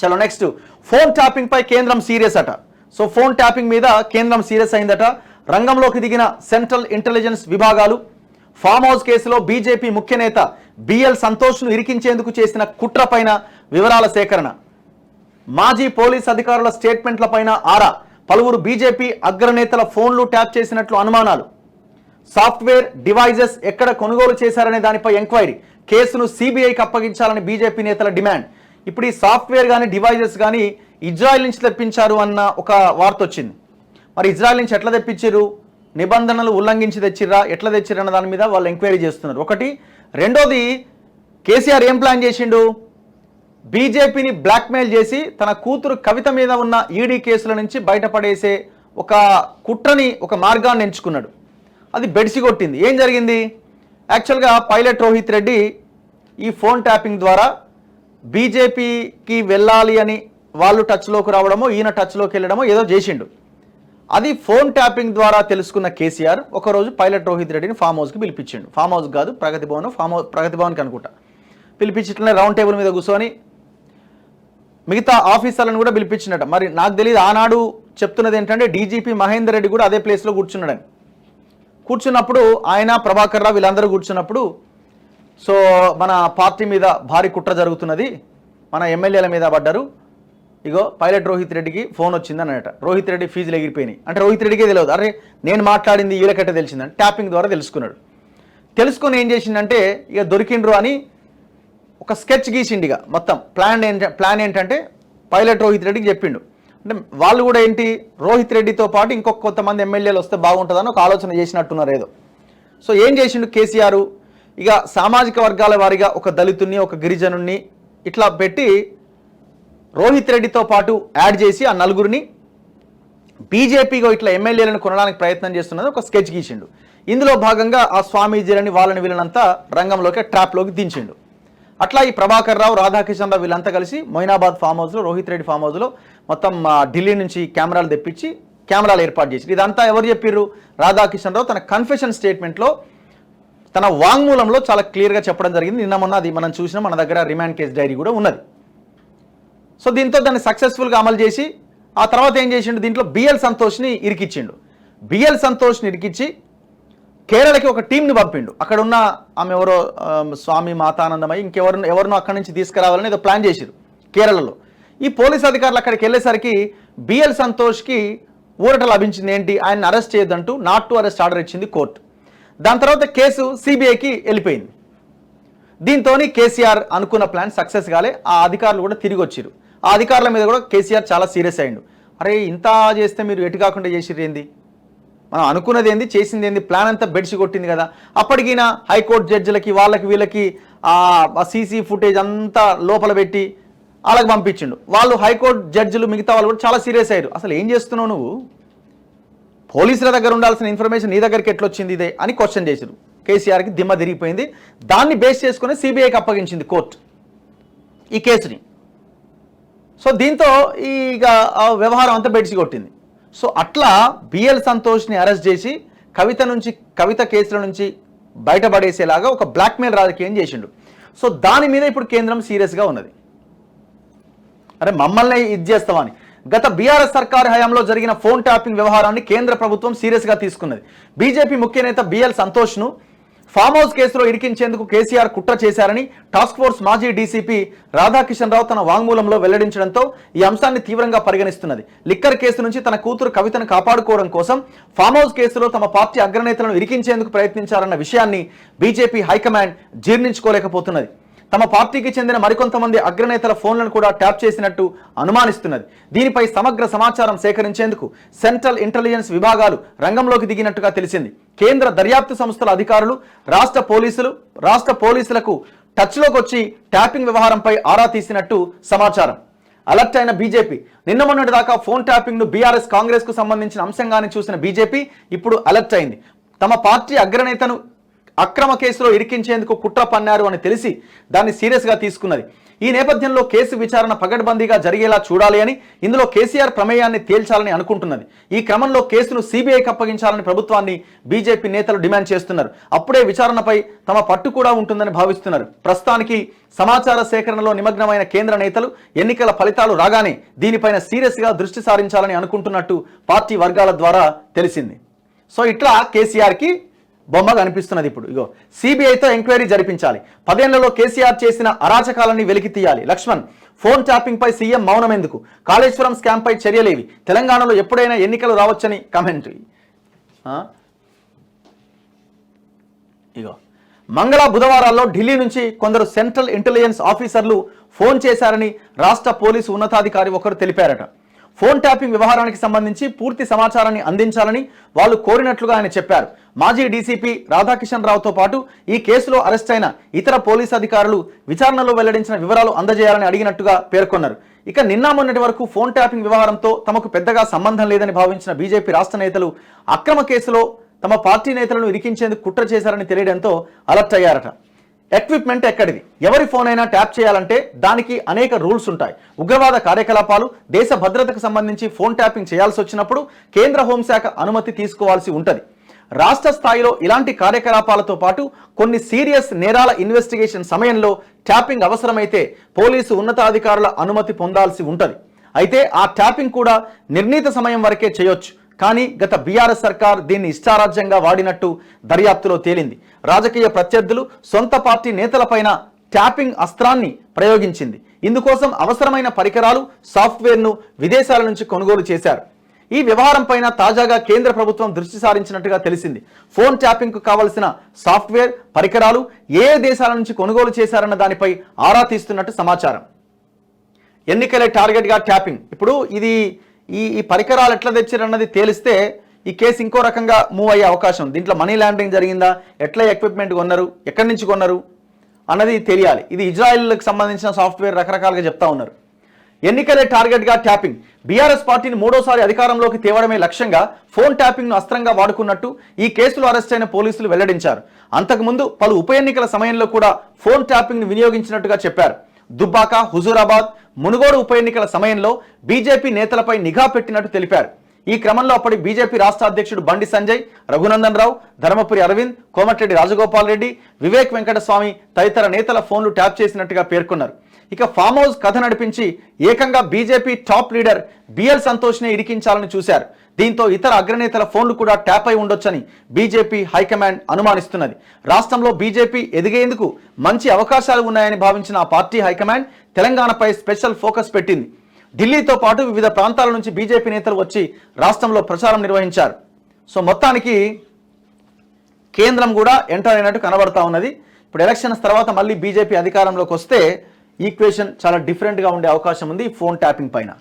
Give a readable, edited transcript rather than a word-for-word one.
చలో next, phone tapping పై కేంద్రం serious అట. సో ఫోన్ ట్యాపింగ్ మీద కేంద్రం సీరియస్ అయిందట. రంగంలోకి దిగిన సెంట్రల్ ఇంటెలిజెన్స్ విభాగాలు. ఫామ్ హౌస్ కేసులో బీజేపీ ముఖ్య నేత బిఎల్ సంతోష్ను ఇరికించేందుకు చేసిన కుట్ర పైన వివరాల సేకరణ. మాజీ పోలీస్ అధికారుల స్టేట్మెంట్లపైన ఆరా. పలువురు బీజేపీ అగ్రనేతల ఫోన్లు ట్యాప్ చేసినట్లు అనుమానాలు. సాఫ్ట్వేర్ డివైజెస్ ఎక్కడ కొనుగోలు చేశారనే దానిపై ఎంక్వైరీ. కేసును సిబిఐకి అప్పగించాలని బీజేపీ నేతల డిమాండ్. ఇప్పుడు ఈ సాఫ్ట్వేర్ కానీ డివైజెస్ కానీ ఇజ్రాయెల్ నుంచి తెప్పించారు అన్న ఒక వార్త వచ్చింది. మరి ఇజ్రాయెల్ నుంచి ఎట్లా తెప్పించారు, నిబంధనలు ఉల్లంఘించి తెచ్చిర్రా, ఎట్లా తెచ్చిర్రు అన్న దాని మీద వాళ్ళు ఎంక్వైరీ చేస్తున్నారు. ఒకటి. రెండోది, కేసీఆర్ ఏం ప్లాన్ చేసిండు, బీజేపీని బ్లాక్మెయిల్ చేసి తన కూతురు కవిత మీద ఉన్న ఈడీ కేసుల నుంచి బయటపడేసే ఒక కుట్రని, ఒక మార్గాన్ని ఎంచుకున్నాడు. అది బెడిసి కొట్టింది. ఏం జరిగింది, యాక్చువల్గా పైలట్ రోహిత్ రెడ్డి ఈ ఫోన్ ట్యాపింగ్ ద్వారా బీజేపీకి వెళ్ళాలి అని వాళ్ళు టచ్లోకి రావడమో, ఈయన టచ్లోకి వెళ్ళడమో ఏదో చేసిండు. అది ఫోన్ ట్యాపింగ్ ద్వారా తెలుసుకున్న కేసీఆర్ ఒకరోజు పైలట్ రోహిత్ రెడ్డిని ఫామ్ హౌస్కి పిలిపించిండు. ఫామ్ హౌస్ కాదు, ప్రగతి భవన్కి అనుకుంటా. పిలిపించట్లనే రౌండ్ టేబుల్ మీద కూర్చొని మిగతా ఆఫీసర్లను కూడా పిలిపించినట్ట. మరి నాకు తెలియదు, ఆనాడు చెప్తున్నది ఏంటంటే డీజీపీ మహేందర్ రెడ్డి కూడా అదే ప్లేస్లో కూర్చున్నాడని. కూర్చున్నప్పుడు ఆయన, ప్రభాకర్ రావు వీళ్ళందరూ కూర్చున్నప్పుడు, సో మన పార్టీ మీద భారీ కుట్ర జరుగుతున్నది, మన ఎమ్మెల్యేల మీద పడ్డారు, ఇగో పైలట్ రోహిత్ రెడ్డికి ఫోన్ వచ్చింది అన్నట. రోహిత్ రెడ్డి ఫీజులు ఎగిరిపోయినాయి అంటే రోహిత్ రెడ్డికే తెలియదు. అరే నేను మాట్లాడింది వీళ్ళకట్టే తెలిసిందని ట్యాపింగ్ ద్వారా తెలుసుకున్నాడు. తెలుసుకొని ఏం చేసిందంటే ఇక దొరికిండ్రు అని ఒక స్కెచ్ గీసిండిగా. మొత్తం ప్లాన్ ఏంటంటే పైలట్ రోహిత్ రెడ్డికి చెప్పిండు. అంటే వాళ్ళు కూడా ఏంటి, రోహిత్ రెడ్డితో పాటు ఇంకొక కొంతమంది ఎమ్మెల్యేలు వస్తే బాగుంటుందని ఒక ఆలోచన చేసినట్టున్నారు ఏదో. సో ఏం చేసిండు కేసీఆర్, ఇక సామాజిక వర్గాల వారిగా ఒక దళితుని, ఒక గిరిజనుణ్ణి ఇట్లా పెట్టి రోహిత్ రెడ్డితో పాటు యాడ్ చేసి ఆ నలుగురిని బీజేపీగా ఇట్లా ఎమ్మెల్యేలను కొనడానికి ప్రయత్నం చేస్తున్నది ఒక స్కెచ్ గీసిండు. ఇందులో భాగంగా ఆ స్వామీజీలని వాళ్ళని వీళ్ళనంతా రంగంలోకి, ట్రాప్లోకి దించిండు. అట్లా ఈ ప్రభాకర్ రావు, రాధాకిషన్ రావు వీళ్ళంతా కలిసి మొయినాబాద్ ఫామ్ హౌస్లో, రోహిత్ రెడ్డి ఫామ్ హౌస్లో మొత్తం ఢిల్లీ నుంచి కెమెరాలు తెప్పించి కెమెరాలు ఏర్పాటు చేసి, ఇదంతా ఎవరు చెప్పిర్రు, రాధాకిషన్ రావు తన కన్ఫెషన్ స్టేట్మెంట్లో, తన వాంగ్మూలంలో చాలా క్లియర్గా చెప్పడం జరిగింది. నిన్న మొన్న అది మనం చూసినా, మన దగ్గర రిమాండ్ కేసు డైరీ కూడా ఉన్నది. సో దీంతో దాన్ని సక్సెస్ఫుల్గా అమలు చేసి ఆ తర్వాత ఏం చేసిండు, దీంట్లో బిఎల్ సంతోష్ని ఇరికిచ్చిండు. బిఎల్ సంతోష్ని ఇరికిచ్చి కేరళకి ఒక టీంని పంపిండు. అక్కడ ఉన్న ఆమె ఎవరో స్వామి మాతానందమై ఎవరినో అక్కడి నుంచి తీసుకురావాలని ఏదో ప్లాన్ చేసిరు కేరళలో. ఈ పోలీస్ అధికారులు అక్కడికి వెళ్ళేసరికి బిఎల్ సంతోష్కి ఊరట లభించింది. ఏంటి, ఆయన అరెస్ట్ చేయొద్దంటూ నాట్ టు అరెస్ట్ ఆర్డర్ ఇచ్చింది కోర్టు. దాని తర్వాత కేసు సిబిఐకి వెళ్ళిపోయింది. దీంతో కేసీఆర్ అనుకున్న ప్లాన్ సక్సెస్ కాలే. ఆ అధికారులు కూడా తిరిగి వచ్చిరు. ఆ అధికారుల మీద కూడా కేసీఆర్ చాలా సీరియస్ అయ్యిండు. అరే ఇంత చేస్తే మీరు ఎటు కాకుండా చేసిర్రు ఏంది, మనం అనుకున్నది ఏంది, చేసింది ఏంది, ప్లాన్ అంతా బెడిసి కొట్టింది కదా. అప్పటికినా హైకోర్టు జడ్జిలకి వాళ్ళకి వీళ్ళకి ఆ సీసీ ఫుటేజ్ అంతా లోపల పెట్టి వాళ్ళకి పంపించిండు. వాళ్ళు హైకోర్టు జడ్జిలు మిగతా వాళ్ళు కూడా చాలా సీరియస్ అయ్యారు. అసలు ఏం చేస్తున్నావు నువ్వు, పోలీసుల దగ్గర ఉండాల్సిన ఇన్ఫర్మేషన్ నీ దగ్గరికి ఎట్లొచ్చింది ఇదే అని క్వశ్చన్ చేశారు. కేసీఆర్కి దిమ్మ తిరిగిపోయింది. దాన్ని బేస్ చేసుకుని సిబిఐకి అప్పగించింది కోర్టు ఈ కేసుని. సో దీంతో ఇక ఆ వ్యవహారం అంతా బెడిసి కొట్టింది. సో అట్లా బిఎల్ సంతోష్ని అరెస్ట్ చేసి కవిత కేసుల నుంచి బయటపడేసేలాగా ఒక బ్లాక్మెయిల్ రాజకీయం చేసిండు. సో దాని మీద ఇప్పుడు కేంద్రం సీరియస్గా ఉన్నది. అరే మమ్మల్ని ఇది చేస్తామని. గత బీఆర్ఎస్ సర్కార్ హయాంలో జరిగిన ఫోన్ ట్యాపింగ్ వ్యవహారాన్ని కేంద్ర ప్రభుత్వం సీరియస్గా తీసుకున్నది. బీజేపీ ముఖ్య నేత బిఎల్ సంతోష్ను ఫామ్ హౌస్ కేసులో ఇరికించేందుకు కేసీఆర్ కుట్ర చేశారని టాస్క్ ఫోర్స్ మాజీ డీసీపీ రాధాకిషన్ రావు తన వాంగ్మూలంలో వెల్లడించడంతో ఈ అంశాన్ని తీవ్రంగా పరిగణిస్తున్నది. లిక్కర్ కేసు నుంచి తన కూతురు కవితను కాపాడుకోవడం కోసం ఫామ్ హౌస్ కేసులో తమ పార్టీ అగ్రనేతలను ఇరికించేందుకు ప్రయత్నించారన్న విషయాన్ని బీజేపీ హైకమాండ్ జీర్ణించుకోలేకపోతున్నది. తమ పార్టీకి చెందిన మరికొంతమంది అగ్రనేతల ఫోన్లను కూడా ట్యాప్ చేసినట్టు అనుమానిస్తున్నది. దీనిపై సమగ్ర సమాచారం సేకరించేందుకు సెంట్రల్ ఇంటెలిజెన్స్ విభాగాలు రంగంలోకి దిగినట్టుగా తెలిసింది. కేంద్ర దర్యాప్తు సంస్థల అధికారులు రాష్ట్ర పోలీసులకు టచ్లోకి వచ్చి ట్యాపింగ్ వ్యవహారంపై ఆరా తీసినట్టు సమాచారం. అలర్ట్ అయిన బీజేపీ నిన్న మొన్నటి దాకా ఫోన్ ట్యాపింగ్ ను బీఆర్ఎస్ కాంగ్రెస్ కు సంబంధించిన అంశంగానే చూసిన బీజేపీ ఇప్పుడు అలర్ట్ అయింది. తమ పార్టీ అగ్రనేతను అక్రమ కేసులో ఇరికించేందుకు కుట్ర పన్నారు అని తెలిసి దాన్ని సీరియస్గా తీసుకున్నది. ఈ నేపథ్యంలో కేసు విచారణ పగడ్బందీగా జరిగేలా చూడాలి అని, ఇందులో కేసీఆర్ ప్రమేయాన్ని తేల్చాలని అనుకుంటున్నది. ఈ క్రమంలో కేసును సిబిఐకి అప్పగించాలని ప్రభుత్వాన్ని బీజేపీ నేతలు డిమాండ్ చేస్తున్నారు. అప్పుడే విచారణపై తమ పట్టు కూడా ఉంటుందని భావిస్తున్నారు. ప్రస్తుతానికి సమాచార సేకరణలో నిమగ్నమైన కేంద్ర నేతలు ఎన్నికల ఫలితాలు రాగానే దీనిపైన సీరియస్గా దృష్టి సారించాలని అనుకుంటున్నట్టు పార్టీ వర్గాల ద్వారా తెలిసింది. సో ఇట్లా కేసీఆర్కి బొమ్మ కనిపిస్తున్నది. ఇప్పుడు ఇగో సిబిఐతో ఎంక్వైరీ జరిపించాలి, 10 ఏళ్లలో కేసీఆర్ చేసిన అరాచకాలని వెలికి తీయాలి. లక్ష్మణ్, ఫోన్ ట్యాపింగ్ పై సీఎం మౌనం ఎందుకు? కాళేశ్వరం స్కామ్ పై చర్యలేవి? తెలంగాణలో ఎప్పుడైనా ఎన్నికలు రావచ్చని కామెంట్. ఇగో మంగళ బుధవారాల్లో ఢిల్లీ నుంచి కొందరు సెంట్రల్ ఇంటెలిజెన్స్ ఆఫీసర్లు ఫోన్ చేశారని రాష్ట్ర పోలీసు ఉన్నతాధికారి ఒకరు తెలిపారట. ఫోన్ ట్యాపింగ్ వ్యవహారానికి సంబంధించి పూర్తి సమాచారాన్ని అందించాలని వాళ్ళు కోరినట్లుగా ఆయన చెప్పారు. మాజీ డీసీపీ రాధాకిషన్ రావుతో పాటు ఈ కేసులో అరెస్ట్ అయిన ఇతర పోలీసు అధికారులు విచారణలో వెల్లడించిన వివరాలు అందజేయాలని అడిగినట్టుగా పేర్కొన్నారు. ఇక నిన్న మొన్నటి వరకు ఫోన్ ట్యాపింగ్ వ్యవహారంతో తమకు పెద్దగా సంబంధం లేదని భావించిన బీజేపీ రాష్ట్ర నేతలు అక్రమ కేసులో తమ పార్టీ నేతలను ఇరికించేందుకు కుట్ర చేశారని తెలియడంతో అలర్ట్ అయ్యారట. ఎక్విప్మెంట్ ఎక్కడిది? ఎవరి ఫోన్ అయినా ట్యాప్ చేయాలంటే దానికి అనేక రూల్స్ ఉంటాయి. ఉగ్రవాద కార్యకలాపాలు, దేశ భద్రతకు సంబంధించి ఫోన్ ట్యాపింగ్ చేయాల్సి వచ్చినప్పుడు కేంద్ర హోంశాఖ అనుమతి తీసుకోవాల్సి ఉంటుంది. రాష్ట్ర స్థాయిలో ఇలాంటి కార్యకలాపాలతో పాటు కొన్ని సీరియస్ నేరాల ఇన్వెస్టిగేషన్ సమయంలో ట్యాపింగ్ అవసరమైతే పోలీసు ఉన్నతాధికారుల అనుమతి పొందాల్సి ఉంటుంది. అయితే ఆ ట్యాపింగ్ కూడా నిర్ణీత సమయం వరకే చేయొచ్చు. కానీ గత బీఆర్ఎస్ సర్కార్ దీన్ని ఇష్టారాజ్యంగా వాడినట్టు దర్యాప్తులో తేలింది. రాజకీయ ప్రత్యర్థులు సొంత పార్టీ నేతలపైన ట్యాపింగ్ అస్త్రాన్ని ప్రయోగించింది. ఇందుకోసం అవసరమైన పరికరాలు, సాఫ్ట్వేర్ను విదేశాల నుంచి కొనుగోలు చేశారు. ఈ వ్యవహారం పైన తాజాగా కేంద్ర ప్రభుత్వం దృష్టి సారించినట్టుగా తెలిసింది. ఫోన్ ట్యాపింగ్కు కావలసిన సాఫ్ట్వేర్, పరికరాలు ఏ దేశాల నుంచి కొనుగోలు చేశారన్న దానిపై ఆరా తీస్తున్నట్టు సమాచారం. ఎన్నికలే టార్గెట్గా ట్యాపింగ్. ఇప్పుడు ఇది ఈ పరికరాలు ఎట్లా తెచ్చారన్నది తేలిస్తే ఈ కేసు ఇంకో రకంగా మూవ్ అయ్యే అవకాశం. దీంట్లో మనీ లాండరింగ్ జరిగిందా, ఎట్లా ఎక్విప్మెంట్ కొన్నారు, ఎక్కడి నుంచి కొన్నారు అన్నది తెలియాలి. ఇది ఇజ్రాయెల్కి సంబంధించిన సాఫ్ట్వేర్ రకరకాలుగా చెప్తా ఉన్నారు. ఎన్నికలే టార్గెట్గా ట్యాపింగ్. బీఆర్ఎస్ పార్టీని మూడోసారి అధికారంలోకి తేవడమే లక్ష్యంగా ఫోన్ ట్యాపింగ్ను అస్త్రంగా వాడుకున్నట్టు ఈ కేసులో అరెస్ట్ అయిన పోలీసులు వెల్లడించారు. అంతకుముందు పలు ఉప ఎన్నికల సమయంలో కూడా ఫోన్ ట్యాపింగ్ను వినియోగించినట్టుగా చెప్పారు. దుబ్బాక, హుజూరాబాద్, మునుగోడు ఉప ఎన్నికల సమయంలో బీజేపీ నేతలపై నిఘా పెట్టినట్టు తెలిపారు. ఈ క్రమంలో అప్పటి బీజేపీ రాష్ట్ర అధ్యక్షుడు బండి సంజయ్, రఘునందన్ రావు, ధర్మపురి అరవింద్, కోమటిరెడ్డి రాజగోపాల్ రెడ్డి, వివేక్ వెంకటస్వామి తదితర నేతల ఫోన్లు ట్యాప్ చేసినట్టుగా పేర్కొన్నారు. ఇక ఫామ్ హౌస్ కథ నడిపించి ఏకంగా బీజేపీ టాప్ లీడర్ బిఎల్ సంతోష్నే ఇరికించాలని చూశారు. దీంతో ఇతర అగ్రనేతల ఫోన్లు కూడా ట్యాప్ అయి ఉండొచ్చని బీజేపీ హైకమాండ్ అనుమానిస్తున్నది. రాష్ట్రంలో బీజేపీ ఎదిగేందుకు మంచి అవకాశాలు ఉన్నాయని భావించిన ఆ పార్టీ హైకమాండ్ తెలంగాణపై స్పెషల్ ఫోకస్ పెట్టింది. ఢిల్లీతో పాటు వివిధ ప్రాంతాల నుంచి బీజేపీ నేతలు వచ్చి రాష్ట్రంలో ప్రచారం నిర్వహించారు. సో మొత్తానికి కేంద్రం కూడా ఎంటర్ అయినట్టు కనబడతా ఉన్నది. ఇప్పుడు ఎలక్షన్స్ తర్వాత మళ్ళీ బీజేపీ అధికారంలోకి వస్తే ఈక్వేషన్ చాలా డిఫరెంట్గా ఉండే అవకాశం ఉంది ఫోన్ ట్యాపింగ్ పైన.